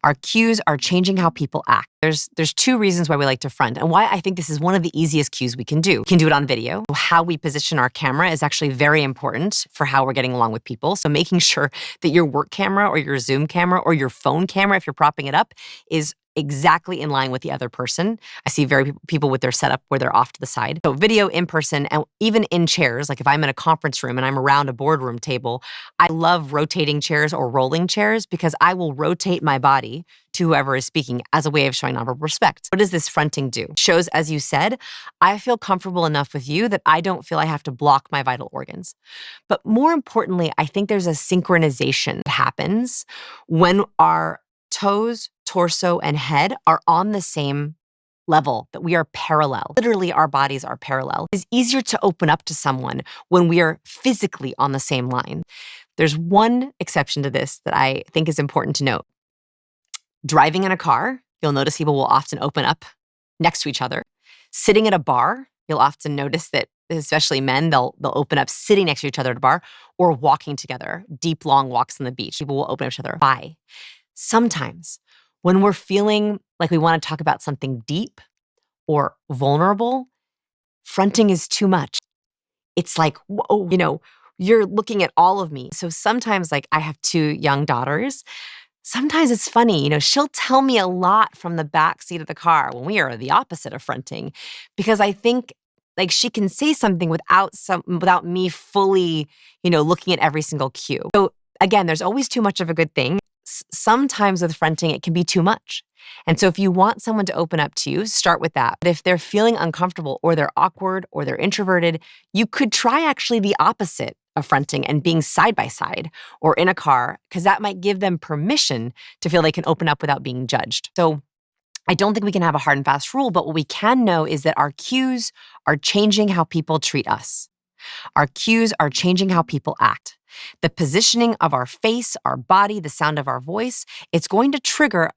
Our cues are changing how people act. There's two reasons why we like to front and why I think this is one of the easiest cues we can do. We can do it on video. How we position our camera is actually very important for how we're getting along with people. So making sure that your work camera or your Zoom camera or your phone camera, if you're propping it up, is exactly in line with the other person. I see people with their setup where they're off to the side. So video in person and even in chairs, like if I'm in a conference room and I'm around a boardroom table, I love rotating chairs or rolling chairs because I will rotate my body to whoever is speaking as a way of showing nonverbal respect. What does this fronting do? It shows, as you said, I feel comfortable enough with you that I don't feel I have to block my vital organs. But more importantly, I think there's a synchronization that happens when our toes, torso, and head are on the same level, that we are parallel. Literally, our bodies are parallel. It's easier to open up to someone when we are physically on the same line. There's one exception to this that I think is important to note. Driving in a car, you'll notice people will often open up next to each other. Sitting at a bar, you'll often notice that, especially men, they'll open up sitting next to each other at a bar, or walking together, deep, long walks on the beach. People will open up to each other. Why? Sometimes when we're feeling like we want to talk about something deep or vulnerable, fronting is too much. It's like, whoa, you're looking at all of me. So sometimes, like I have two young daughters, sometimes it's funny, she'll tell me a lot from the back seat of the car when we are the opposite of fronting, because I think like she can say something without me fully, looking at every single cue. So again, there's always too much of a good thing. Sometimes with fronting, it can be too much. And so if you want someone to open up to you, start with that. But if they're feeling uncomfortable or they're awkward or they're introverted, you could try actually the opposite of fronting and being side by side or in a car, because that might give them permission to feel they can open up without being judged. So I don't think we can have a hard and fast rule, but what we can know is that our cues are changing how people treat us. Our cues are changing how people act. The positioning of our face, our body, the sound of our voice, it's going to trigger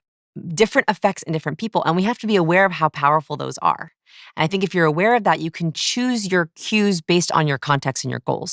different effects in different people, and we have to be aware of how powerful those are. And I think if you're aware of that, you can choose your cues based on your context and your goals.